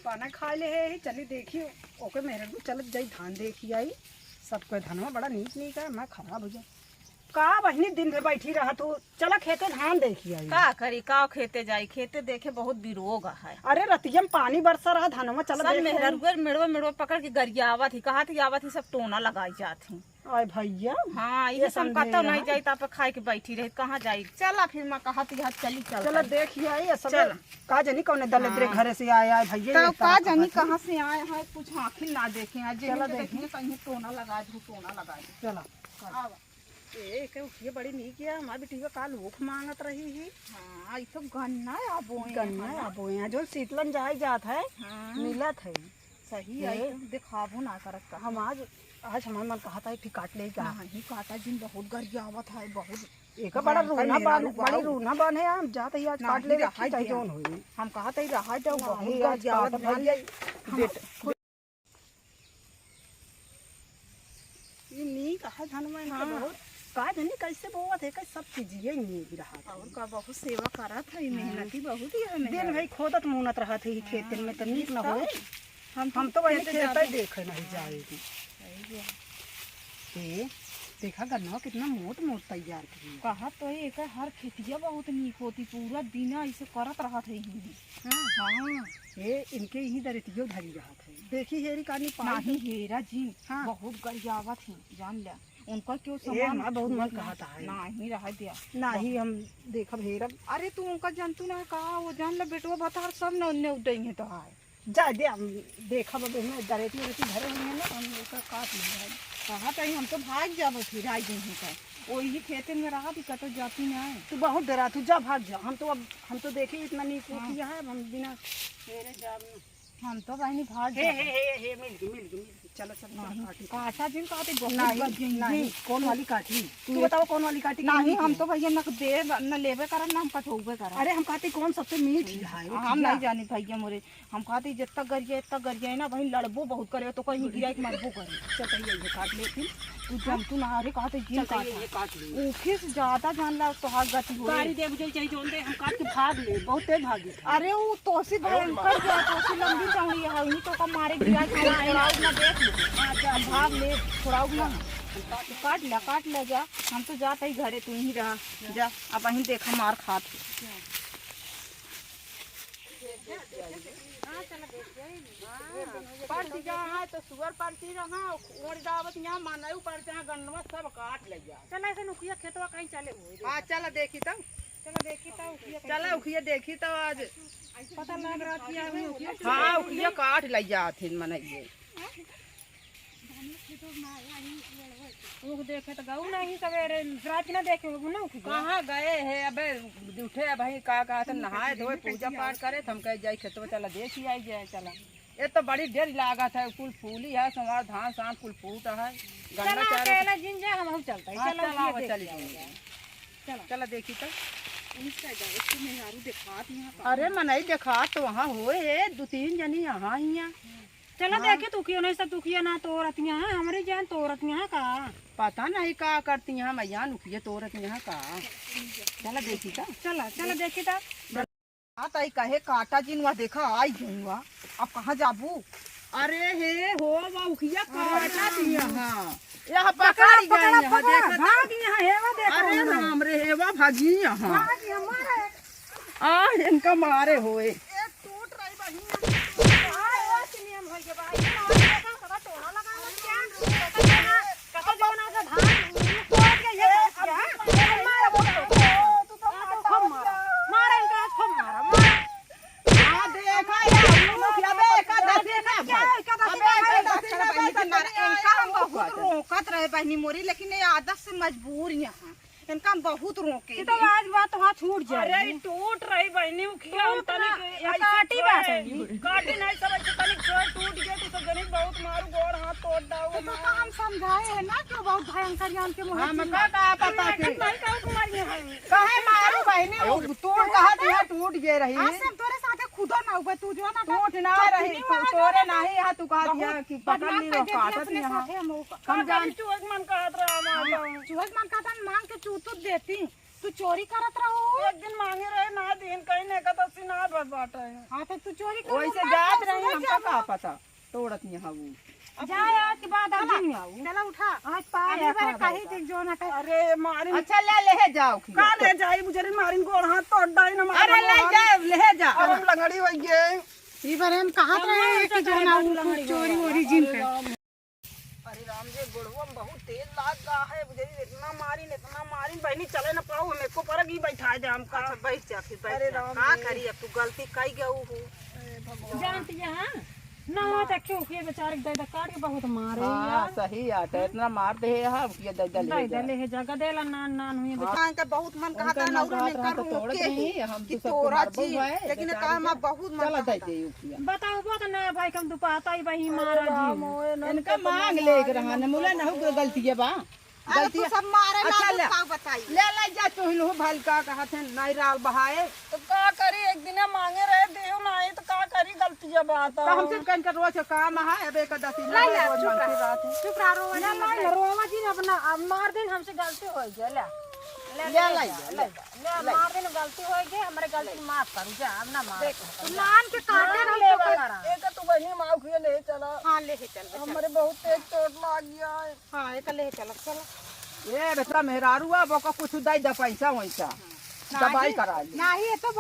पाना खा ले है चली देखी ओके मेरे को चल जाई धान देखी आई सबको धनवा बड़ा नीक नीक है मैं खराब हो जाए का बहनी दिन में बैठी रहा तो चला खेते धान देखी आई का करी का खेते जाई खेते देखे बहुत बिरोग है। अरे रतिया में पानी बरसा रहा धनवा चला सब मेहरुआ मेड़वा पकड़ के गरिया आवत ही कहा थी आवत ही सब टोना लगाई जाती। आय भैया हाँ ये सब कहता नहीं जाई ताप खाए के बैठी रही कहाँ जाई चला फिर मैं कहा थी चली चल चला देखी आई सब का जानी कौन दल तेरे घर से आया है भैया तो का जानी कहाँ से आए हैं कुछ आखिर ना देखे हैं चला देखिए कहीं टोना लगा दू टोना लगा दू चला ये बड़ी नीक है हमारी बेटी का काल भूख मांगत रही है। हाँ ये तो गन्ना आबोए जो शीतलन जाए जात है मिलत है सही है दिखाबो ना करत हम आज हमारे मन कहा था काट ले नहीं काटा जिन बहुत गरियावत है बहुत एक बड़ा रूना बान बड़ी रूना बान है हम जाते ही आज काट ले रखा है जोन होई हम कहा था रहा जाओ बहुत गरियावत भैया ये नीक है धन में बहुत का जानी कैसे बोवत है कैसे सब चीज ये नहीं रहा और का बहुत सेवा करत है मेहनती बहुत ही है दिन भाई खोदत मुनत रहा थे खेत में तो नीक न होए हम तो वही खेत देखे नहीं जाएगी देखा गन्ना कितना मोट मोट तैयार किया कहा तो एक हर खेतिया बहुत नीक होती पूरा दिन ऐसे करत रहा थे हाँ ये इनके ही दरितियो धरी रहा थे देखी हेरी कानी नहीं हेरा जी हाँ बहुत गरियावत है जान लिया उनका क्यों सामान बहुत मन कहा था नहीं रहा दिया नहीं हम देखब हेरा अरे तू उनका जंतु ना कहा वो जान ले बेटवा बता सब न उड़ेंगे तो है जा दे हम देखब अब में दरेती धरे हुए हैं ना हम उसका काट नहीं कहा तो हम तो भाग जाबो फिर आई दिन का वही खेते में रहा भी कतो जाती ना तू बहुत डरा तू जा भाग जा हम तो देखे इतना नीक किया है हम बिना मेरे जा हम तो बहनी भाग हे मिल गई चलो काटा जिन काटे नहीं कौन वाली काटी तू बताओ कौन वाली काटी नहीं हम तो भैया न लेवे करब ना हम कटोगे करब अरे हम कहते कौन सबसे मीठी है हम नहीं जानी भैया मोरे हम कहते जितना गरिया है ना वही लड़बो बहुत करे तो कहीं गिरा के मरबो करे चल ये काट लेती तू जंतु ना अरे कहते जिन काट ले ओखे से ज्यादा जान ला तो हाथ गति हो गाड़ी दे मुझे चाहिए जोन दे हम काट के भाग ले बहुत तेज भागी अरे वो तोसी भयंकर जा तोसी लंबी चौड़ी है उन्हीं तो का मारे गिरा छोड़ाऊ ना देख ले भाग ले छोड़ाऊ ना काट ले जा हम तो जाते ही घरे तू ही रहा जा अब अहीं देखा मार खात पर्ची जहाँ तो सुअर पर्ची रहा और दावत यहाँ मानायु पर्ची यहाँ गन्नवा सब काट ले जा चला ऐसे नुकिया खेतवा कहीं चले हाँ चला देखी तो चला उखिया देखी तो आज पता लग रहा है हाँ उखिया काट ले जाते मनइए देखे तो गऊ नहीं सवेरे रात ना देखे ना कहाँ गए है अबे उठे भाई का तो नहाए धोए पूजा पाठ करे हम कह जाए खेतवा चला देख ही आई जाए चला ये तो बड़ी देर लागत है कुल फूली है संवार धान सान कुल फूट है गन्ना चारा जिन जा हम चलता है चला देखी तो दिखात अरे मनई देखा तो वहाँ हो दो तीन जनी यहाँ ही चला देखे तू क्यों नहीं सब दुखिया ना तोरतियाँ हैं हमारे जान तोरतियाँ हैं का पता नहीं का करती हैं मैया नुखिए तोरतियाँ का चला देखी था चला देखी था आता कहे काटा जिनवा देखा आई जुआ अब कहाँ जाबू अरे हे हो उखिया काटा दिया हाँ यह पकड़ गए अरे राम रे हेवा भागी यहाँ इनका मारे होए बहनी मोरी लेकिन ये आदत से मजबूर यहाँ इनका बहुत रोके तो आज बात वहाँ छूट जाए अरे टूट रही बहनी काटी नहीं सब टूट गए तो सब जनी बहुत मारू गोड़ हाथ तोड़ दाओ तो हम समझाए है ना कि बहुत भयंकर जान के मुंह हम का पता के कहे मारू बहनी तोड़ कहा दिया टूट गए रही सब तोरे साथे खुदा ना हुए तू जो ना टूट ना रही तोरे नहीं है तू कहा दिया कि पकड़ ली लो काटत नहीं हम जान चूहक मन कहत रहा चूहक मन कहता मांग के चूतू देती तू चोरी करत रहो। एक दिन मांगे रहे ना दिन कहीं ने का तो सिना बस बाटा है। हाँ तो तू चोरी कर वैसे जात रहे हमका का पता तोड़त नहीं हाऊ जाए आज के बाद आज नहीं आऊ। चला उठा आज पाए बारे कहीं देख जो ना अरे मारी अच्छा ले जाओ का ले जाई मुझे मारिन गोड़ हाथ तोड़ डाई ना अरे ले जा अब हम लंगड़ी हो गए ई बारे हम कहां रहे कि जो ना चोरी ओरिजिन पे। अरे राम जी गोड़वा में बहुत तेज लाग रहा है मुझे इतना मारिन बहनी चले ना पाओ मेरे को पर ही बैठा दे हमका। अच्छा बैठ जा फिर बैठ अरे जा राम का जी। करी अब तू गलती कई गऊ हो जानती है हां ना तो क्यों के बेचारे दे दे काट के बहुत मारे हां यार। सही आटे इतना मार दे है किया दल दे दे ले जगह देला नान नान हुई हां का बहुत मन कहा था ना उन्होंने कर तोड़ के नहीं हम कि तो सब तोरा मारबो जी है लेकिन काम में बहुत मन चला दे कहता। दे उठिया बताओ बात ना भाई कम तू पाता ही भाई मारा जी। इनका मांग ले रहा न मुला न हो गलती है बा अरे तू सब मारे अच्छा, ना ले। का बताई ले जा तो हिलो भलका कहत है नहीं राल बहाए तो का करी एक दिन मांगे रहे देव नहीं तो का करी गलती है बात तो हमसे कन कर रोज काम है अब एक दसी ला ले, रोज चुप मांगती रात है चुप रहो ना ला रोवा जी अपना अब मार दिन हमसे गलती हो गई ले मार दिन गलती हो गई हमारे गलती माफ कर जा अब ना मार तू नान के काटे हम तो करा। एक तो बहनी माँ खुए ले चला हां ले चल हमारे बहुत तेज चोट लग गया है। हां एक ले चल चल ये बेटा मेहरारू बका कुछ दे द पैसा वैसा दवाई करा ली नहीं ये तो